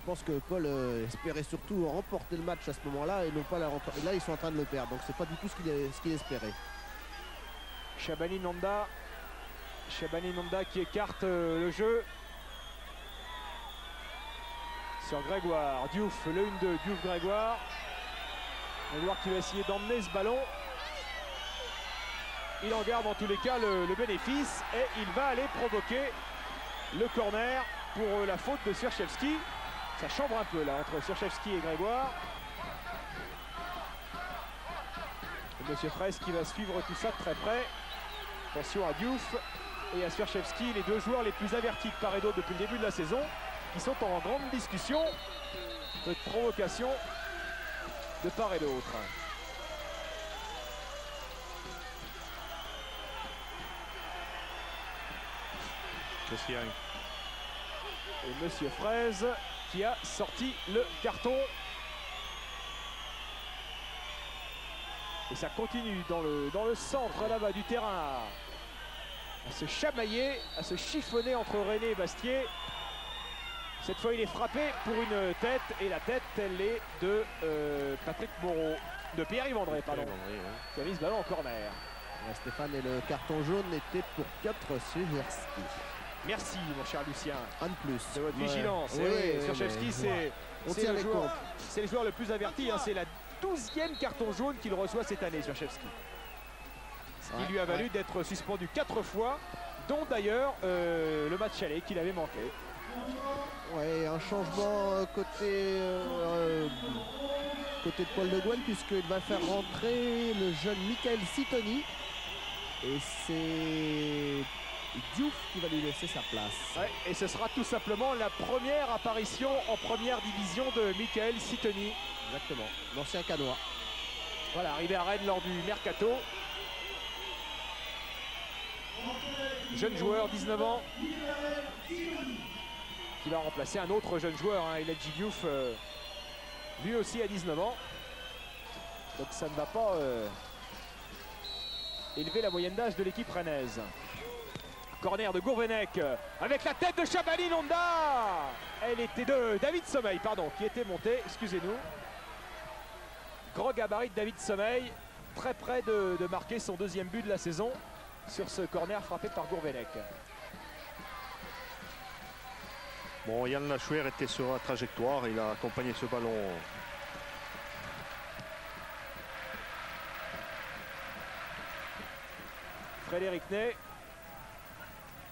pense que Paul espérait surtout remporter le match à ce moment-là et non pas la remporter. Et là, ils sont en train de le perdre, donc c'est pas du tout ce qu'il espérait. Shabani Nanda qui écarte le jeu sur Grégoire. Diouf, le 1-2, Diouf-Grégoire. Grégoire qui va essayer d'emmener ce ballon. Il en garde en tous les cas le bénéfice et il va aller provoquer le corner pour la faute de Sierchevski. Ça chambre un peu là entre Sierchevski et Grégoire. Et Monsieur Fraisse qui va suivre tout ça de très près. Attention à Diouf et à Sierchevski, les deux joueurs les plus avertis de part et d'autre depuis le début de la saison, qui sont en grande discussion de provocation de part et d'autre. Et Monsieur Fraise qui a sorti le carton. Et ça continue dans le centre là-bas du terrain à se chamailler, à se chiffonner entre René et Bastier. Cette fois il est frappé pour une tête et la tête elle est de Patrick Moreau, de Pierre-Yves André pardon, qui a mis ce ballon en corner. Stéphane, et le carton jaune était pour Piotr Sierchevski. Merci mon cher Lucien. Un de plus. De votre vigilance. Oui, Sierchevski c'est le joueur le plus averti, hein. C'est la 12e carton jaune qu'il reçoit cette année, Sierchevski. Ce qui lui a valu d'être suspendu 4 fois, dont d'ailleurs le match aller qu'il avait manqué. Ouais, un changement côté de Paul Le Guen, puisqu'il va faire rentrer le jeune Michael Sitoni. Et c'est Diouf qui va lui laisser sa place. Ouais, et ce sera tout simplement la première apparition en première division de Michael Sitoni. Exactement, l'ancien Canois. Voilà, arrivé à Rennes lors du Mercato. Jeune joueur, 19 ans, qui va remplacer un autre jeune joueur, hein, Eladji Diouf, lui aussi à 19 ans. Donc ça ne va pas élever la moyenne d'âge de l'équipe rennaise. Corner de Gourvenec avec la tête de Shabani Nanda. Elle était de David Sommeil, pardon, qui était monté, excusez-nous. Gros gabarit de David Sommeil, très près de marquer son deuxième but de la saison sur ce corner frappé par Gourvenec. Bon, Yann Lachouer était sur la trajectoire, il a accompagné ce ballon. Frédéric Ney.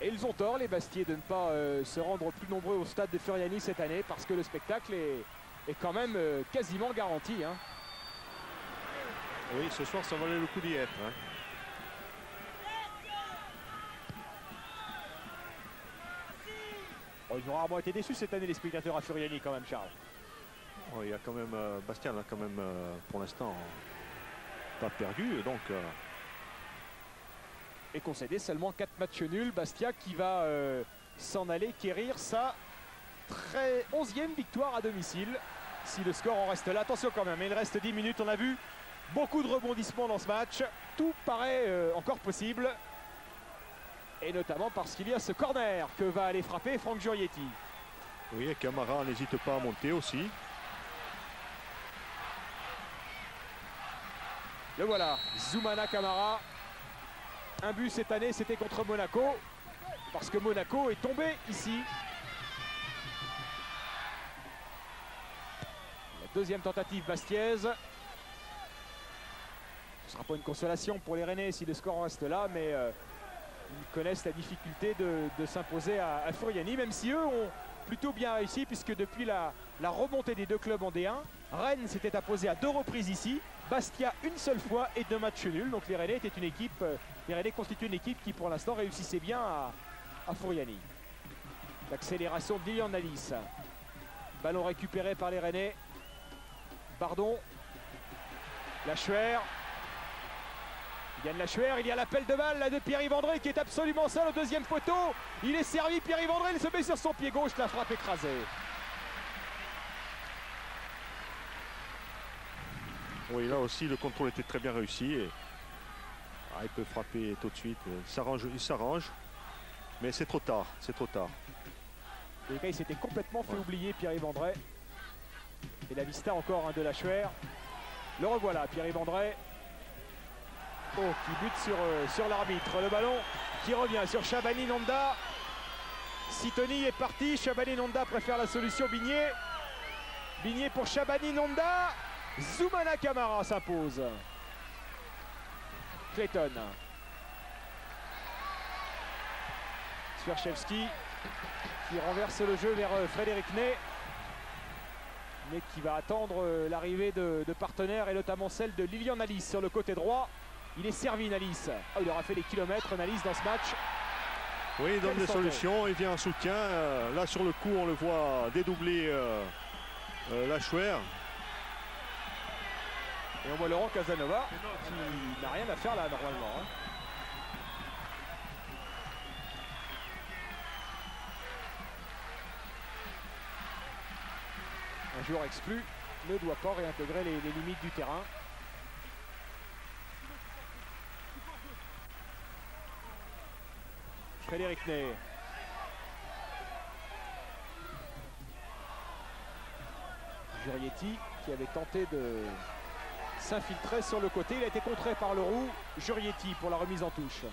Et ils ont tort, les Bastiers, de ne pas se rendre plus nombreux au stade de Furiani cette année, parce que le spectacle est quand même quasiment garanti, hein. Oui, ce soir, ça valait le coup d'y être, hein. Oh, ils ont rarement été déçus cette année, les spectateurs à Furiani, quand même, Charles. Oh, il y a quand même, Bastien n'a quand même, pour l'instant, pas perdu, donc... Et concédé seulement 4 matchs nuls. Bastia qui va s'en aller quérir sa 11e victoire à domicile. Si le score en reste là, attention quand même, il reste 10 minutes. On a vu beaucoup de rebondissements dans ce match. Tout paraît encore possible. Et notamment parce qu'il y a ce corner que va aller frapper Franck Giurietti. Oui, et Camara n'hésite pas à monter aussi. Le voilà, Zoumana Camara. Un but cette année, c'était contre Monaco, parce que Monaco est tombé ici. La deuxième tentative bastiaise. Ce ne sera pas une consolation pour les Rennais si le score reste là, mais ils connaissent la difficulté de s'imposer à Furiani, même si eux ont plutôt bien réussi, puisque depuis la remontée des deux clubs en D1, Rennes s'était imposé à 2 reprises ici, Bastia une seule fois et 2 matchs nuls. Donc les Rennais étaient une équipe, les Rennais constituent une équipe qui pour l'instant réussissait bien à Furiani. L'accélération de Lilian Nalis. Ballon récupéré par les Rennais. Bardon. Lachouer. Yann Lachouer, il y a l'appel de balle là de Pierre-Yves André qui est absolument seul au deuxième poteau. Il est servi, Pierre-Yves André, il se met sur son pied gauche, la frappe écrasée. Oui, là aussi, le contrôle était très bien réussi. Et... Ah, il peut frapper tout de suite. Il s'arrange, mais c'est trop tard. C'est trop tard. Les gars, il s'était complètement fait oublier, Pierre-Yves André. Et la vista encore de Lachuer. Le revoilà, Pierre-Yves André. Oh, qui bute sur l'arbitre. Le ballon qui revient sur Shabani Nonda. Sitoni est parti. Shabani Nonda préfère la solution Bigné. Bigné pour Shabani Nonda. Zoumana Camara s'impose. Clayton. Swieczewski qui renverse le jeu vers Frédéric Ney, mais qui va attendre l'arrivée de partenaires et notamment celle de Lilian Nalis sur le côté droit. Il est servi Nalis. Oh, il aura fait des kilomètres Nalis dans ce match. Oui, il donne des solutions, il vient en soutien. Là sur le coup on le voit dédoubler Lachuer. Et on voit Laurent Casanova qui n'a rien à faire là normalement. Hein. Un joueur exclu ne doit pas réintégrer les limites du terrain. Frédéric Ney. Jurietti qui avait tenté de s'infiltrer sur le côté. Il a été contré par le roux. Jurietti pour la remise en touche.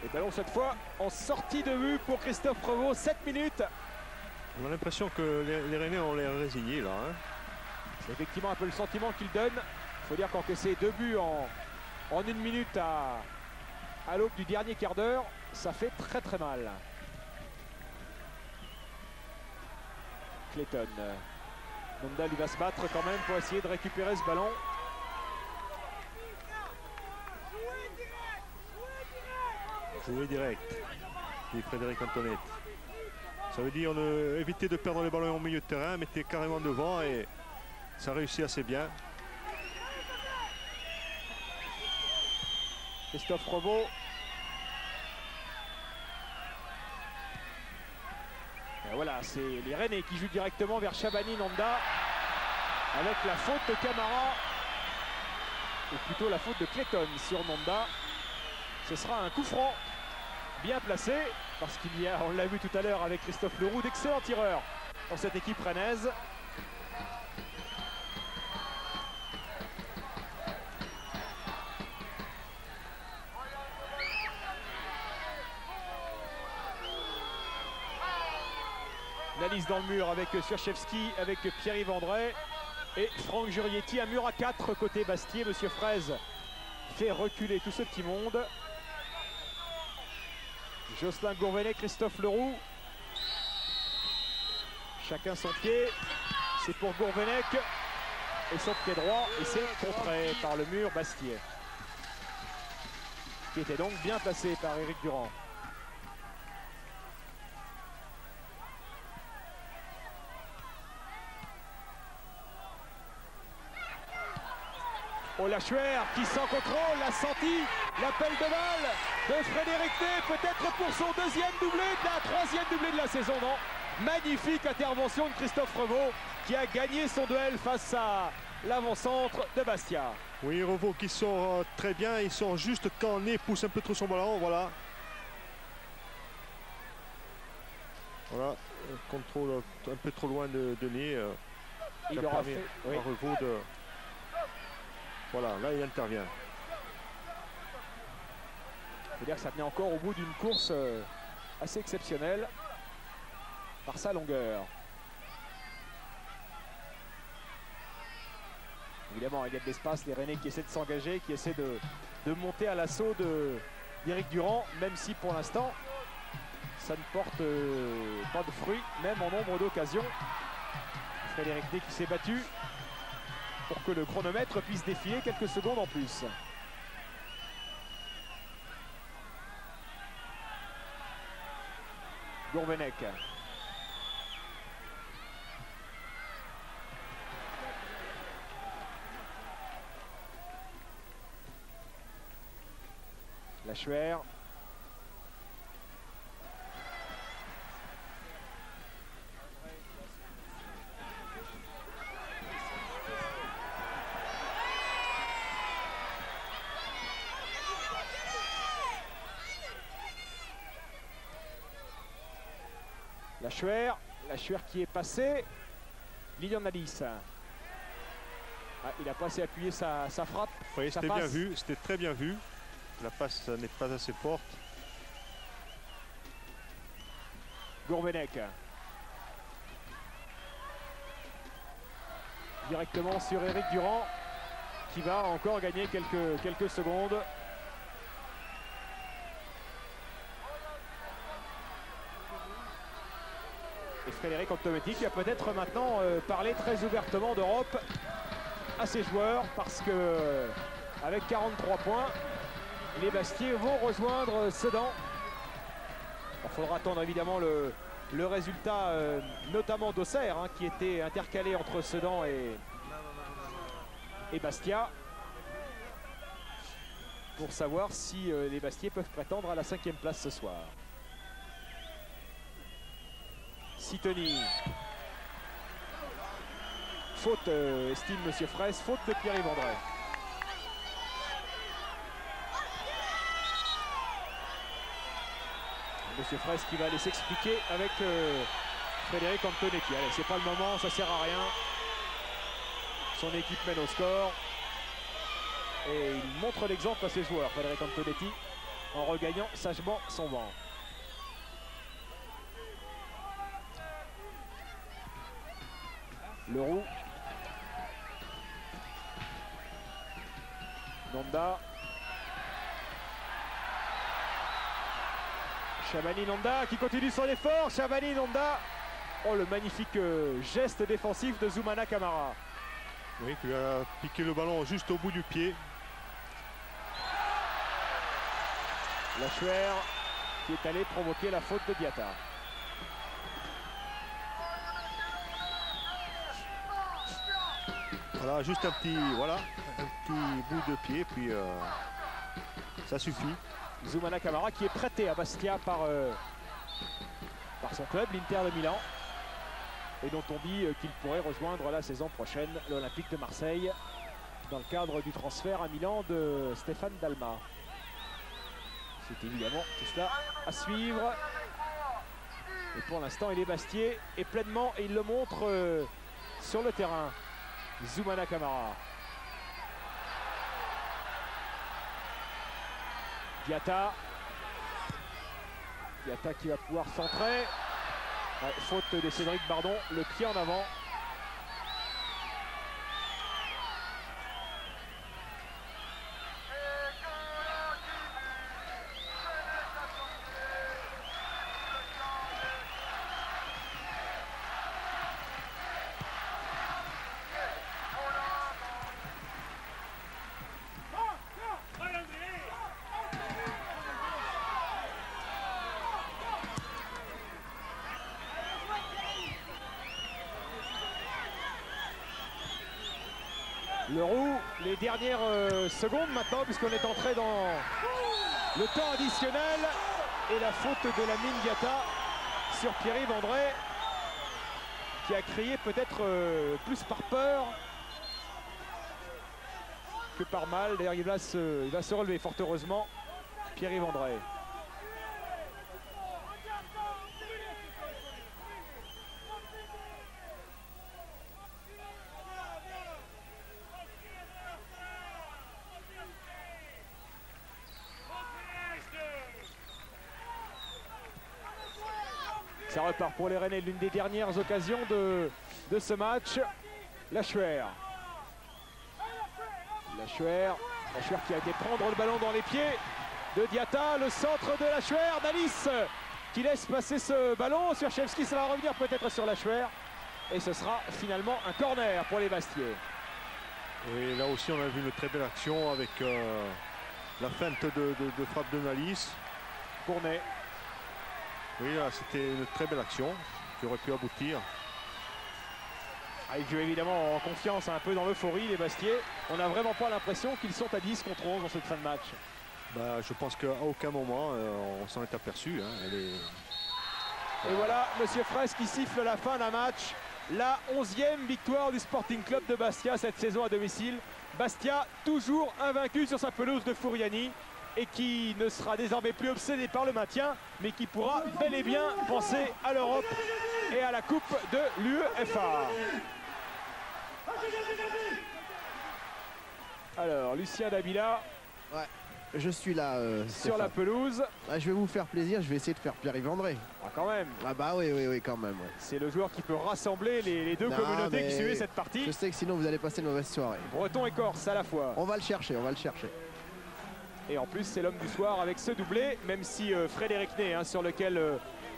Et ballon cette fois en sortie de vue pour Christophe Revaux, 7 minutes. On a l'impression que les Rennais ont l'air résignés là. Hein. C'est effectivement un peu le sentiment qu'il donne. Il faut dire qu'encaisser 2 buts en 1 minute à l'aube du dernier quart d'heure, ça fait très très mal. Clayton. Nonda lui va se battre quand même pour essayer de récupérer ce ballon. Jouer direct, dit Frédéric Antoinette. Ça veut dire éviter de perdre les ballons au milieu de terrain, mettez carrément devant et ça réussit assez bien. Christophe Revaux. Et voilà, c'est les Rennais qui jouent directement vers Shabani Nonda avec la faute de Camara, ou plutôt la faute de Clayton sur Nonda. Ce sera un coup franc bien placé, parce qu'il y a, on l'a vu tout à l'heure avec Christophe Leroux, d'excellents tireurs dans cette équipe rennaise. Nalis dans le mur avec Swieczewski, avec Pierre-Yves André et Franck Jurietti. Un mur à 4 côté Bastier. Monsieur Fraise fait reculer tout ce petit monde. Jocelyn Gourvenec, Christophe Leroux. Chacun son pied. C'est pour Gourvenec. Et son pied droit. Et c'est contré par le mur Bastier. Qui était donc bien placé par Éric Durand. Oh, Lachuer qui sans contrôle l'a senti, l'appel de balle de Frédéric Ney, peut-être pour son deuxième doublé, la troisième doublé de la saison, non. Magnifique intervention de Christophe Revaux qui a gagné son duel face à l'avant-centre de Bastia. Oui, Revaux qui sort très bien, il sort juste quand Ney pousse un peu trop son ballon, voilà. Voilà, contrôle un peu trop loin de Ney. Il aura fait, oui. Revaux de... Voilà, là il intervient. Il faut dire que ça tenait encore au bout d'une course assez exceptionnelle par sa longueur. Évidemment, il y a de l'espace, les Rennais qui essaient de s'engager, qui essaient de monter à l'assaut d'Éric Durand, même si pour l'instant, ça ne porte pas de fruits, même en nombre d'occasions. Frédéric Ney qui s'est battu pour que le chronomètre puisse défiler quelques secondes en plus. Gourvenec. Lachuer. La Chuer qui est passé. Lilian Nalis. Ah, il n'a pas assez appuyé sa frappe. Oui, c'était bien vu, c'était très bien vu. La passe n'est pas assez forte. Gourvenec. Directement sur Eric Durand qui va encore gagner quelques secondes. Et Frédéric Antonetti qui a peut-être maintenant parlé très ouvertement d'Europe à ses joueurs parce que avec 43 points, les Bastiais vont rejoindre Sedan. Il faudra attendre évidemment le résultat, notamment d'Auxerre, hein, qui était intercalé entre Sedan et Bastia, pour savoir si les Bastiais peuvent prétendre à la 5e place ce soir. Sitonyi. Faute, estime Monsieur Fraisse, faute de Pierre-Yves André. Monsieur Fraisse qui va aller s'expliquer avec Frédéric Antonetti. Allez, c'est pas le moment, ça sert à rien. Son équipe mène au score. Et il montre l'exemple à ses joueurs, Frédéric Antonetti, en regagnant sagement son banc. Leroux. Nonda. Chabani-Nonda qui continue son effort. Chabani-Nonda. Oh, le magnifique geste défensif de Zoumana Camara. Oui, qui a piqué le ballon juste au bout du pied. La Chuer qui est allé provoquer la faute de Diatta. Voilà, juste un petit bout de pied, puis ça suffit. Zoumana Camara qui est prêté à Bastia par son club, l'Inter de Milan, et dont on dit qu'il pourrait rejoindre la saison prochaine l'Olympique de Marseille dans le cadre du transfert à Milan de Stéphane Dalma. C'est évidemment tout cela à suivre. Et pour l'instant, il est Bastiais et pleinement, et il le montre sur le terrain. Zoumana Camara. Diatta qui va pouvoir centrer. Ouais, faute de Cédric Bardon, le pied en avant. Leroux, les dernières secondes maintenant, puisqu'on est entré dans le temps additionnel, et la faute de Lamine Diatta sur Pierre-Yves André, qui a crié peut-être plus par peur que par mal. D'ailleurs, il va se relever fort heureusement, Pierre-Yves André. Ça repart pour les Rennais, l'une des dernières occasions de ce match. La Chuer. La Chuer qui a été prendre le ballon dans les pieds de Diatta. Le centre de la Chuer. Nalis qui laisse passer ce ballon. Sierchevski, ça va revenir peut-être sur la Chuer. Et ce sera finalement un corner pour les Bastiais. Et là aussi, on a vu une très belle action avec la feinte de frappe de Nalis. Cournet. Oui, là, c'était une très belle action qui aurait pu aboutir. Ils jouent évidemment en confiance, un peu dans l'euphorie, les Bastiais. On n'a vraiment pas l'impression qu'ils sont à 10 contre 11 dans cette fin de match. Bah, je pense qu'à aucun moment on s'en est aperçu. Hein. Et voilà, Monsieur Fraisse qui siffle la fin d'un match. La 11e victoire du Sporting Club de Bastia cette saison à domicile. Bastia toujours invaincu sur sa pelouse de Fouriani. et qui ne sera désormais plus obsédé par le maintien, mais qui pourra bel et bien penser à l'Europe et à la Coupe de l'UEFA. Alors, Lucien Dabila. Ouais, je suis là. Sur la pelouse. Ah, je vais vous faire plaisir, je vais essayer de faire Pierre-Yves André. Ah, quand même. Ah bah oui, quand même. Ouais. C'est le joueur qui peut rassembler les deux communautés qui suivaient cette partie. Je sais que sinon vous allez passer une mauvaise soirée. Breton et Corse à la fois. On va le chercher, Et en plus, c'est l'homme du soir avec ce doublé, même si Frédéric Ney, sur lequel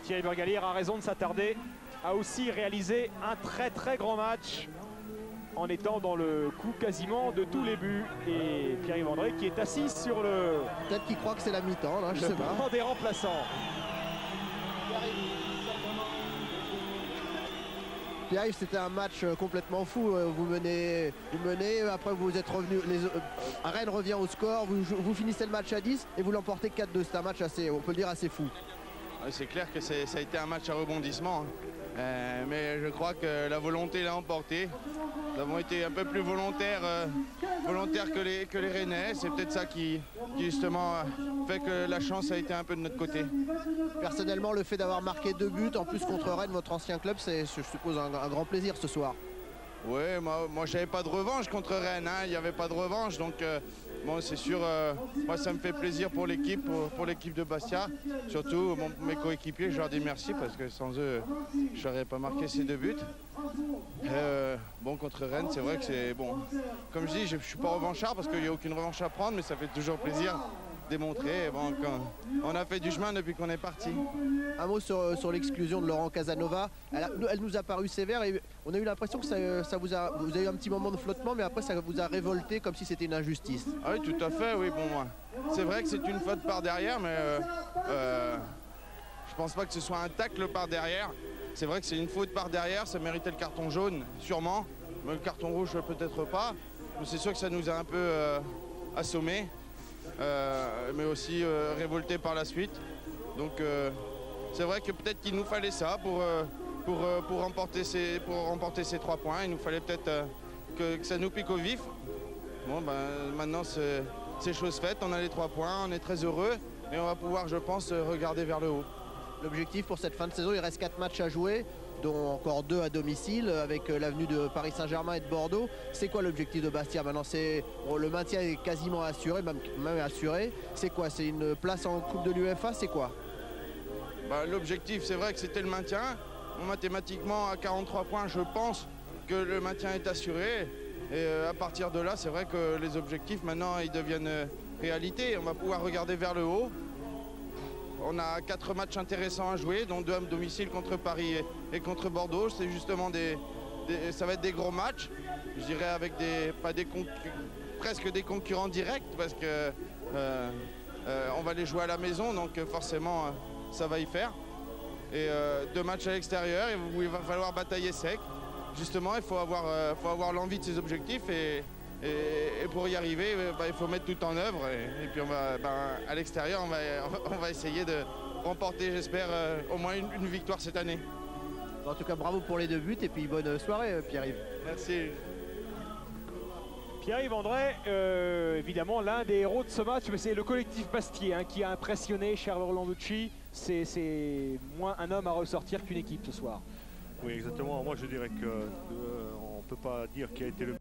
Thierry Bergalière a raison de s'attarder, a aussi réalisé un très grand match en étant dans le coup quasiment de tous les buts. Et Pierre-Yves André qui est assis sur le... Peut-être qu'il croit que c'est la mi-temps, là, je sais pas. banc des remplaçants. Pierre-Yves, c'était un match complètement fou. Vous menez, après vous êtes revenu. Rennes revient au score, vous finissez le match à 10 et vous l'emportez 4-2. C'est un match assez, on peut le dire, assez fou. C'est clair que ça a été un match à rebondissement. Mais je crois que la volonté l'a emporté. Nous avons été un peu plus volontaires que les Rennais. C'est peut-être ça qui justement fait que la chance a été un peu de notre côté. Personnellement, le fait d'avoir marqué 2 buts, en plus contre Rennes, votre ancien club, c'est, je suppose, un grand plaisir ce soir. Oui, moi je n'avais pas de revanche contre Rennes. Il n'y avait pas de revanche. Donc bon, c'est sûr, moi ça me fait plaisir pour l'équipe, pour l'équipe de Bastia. Surtout mes coéquipiers, je leur dis merci parce que sans eux, je n'aurais pas marqué ces 2 buts. Bon, contre Rennes, c'est vrai que c'est bon. Comme je dis, je ne suis pas revanchard parce qu'il n'y a aucune revanche à prendre, mais ça fait toujours plaisir de démontrer. Bon, on a fait du chemin depuis qu'on est parti. Un mot sur l'exclusion de Laurent Casanova. Elle nous a paru sévère et on a eu l'impression que vous avez eu un petit moment de flottement, mais après ça vous a révolté comme si c'était une injustice. Ah oui, tout à fait, oui. Bon, c'est vrai que c'est une faute par derrière, mais je pense pas que ce soit un tacle par derrière. C'est vrai que c'est une faute par derrière, ça méritait le carton jaune, sûrement. Mais le carton rouge, peut-être pas. Mais c'est sûr que ça nous a un peu assommés, mais aussi révoltés par la suite. Donc c'est vrai que peut-être qu'il nous fallait ça pour remporter ces 3 points. Il nous fallait peut-être que ça nous pique au vif. Bon, maintenant c'est chose faite, on a les 3 points, on est très heureux et on va pouvoir, je pense, regarder vers le haut. L'objectif pour cette fin de saison, il reste 4 matchs à jouer, dont encore 2 à domicile avec l'avenue de Paris Saint-Germain et de Bordeaux. C'est quoi l'objectif de Bastia maintenant? Le maintien est quasiment assuré, même assuré. C'est quoi? C'est une place en Coupe de l'UEFA? C'est quoi? L'objectif, c'est vrai que c'était le maintien. Mathématiquement, à 43 points, je pense que le maintien est assuré. Et à partir de là, c'est vrai que les objectifs, maintenant, ils deviennent réalité. On va pouvoir regarder vers le haut. On a 4 matchs intéressants à jouer, dont 2 à domicile contre Paris et contre Bordeaux. C'est justement ça va être des gros matchs. Je dirais avec presque des concurrents directs parce que on va les jouer à la maison, donc forcément ça va y faire. Et 2 matchs à l'extérieur où il va falloir batailler sec. Justement, il faut avoir l'envie de ses objectifs et pour y arriver, il faut mettre tout en œuvre. Et puis à l'extérieur, on va essayer de remporter, j'espère, au moins une victoire cette année. En tout cas, bravo pour les 2 buts et puis bonne soirée, Pierre-Yves. Merci. Pierre-Yves André, évidemment l'un des héros de ce match, mais c'est le collectif Bastier qui a impressionné Charles Orlanducci. C'est moins un homme à ressortir qu'une équipe ce soir. Oui, exactement. Moi, je dirais qu'on ne peut pas dire qui a été le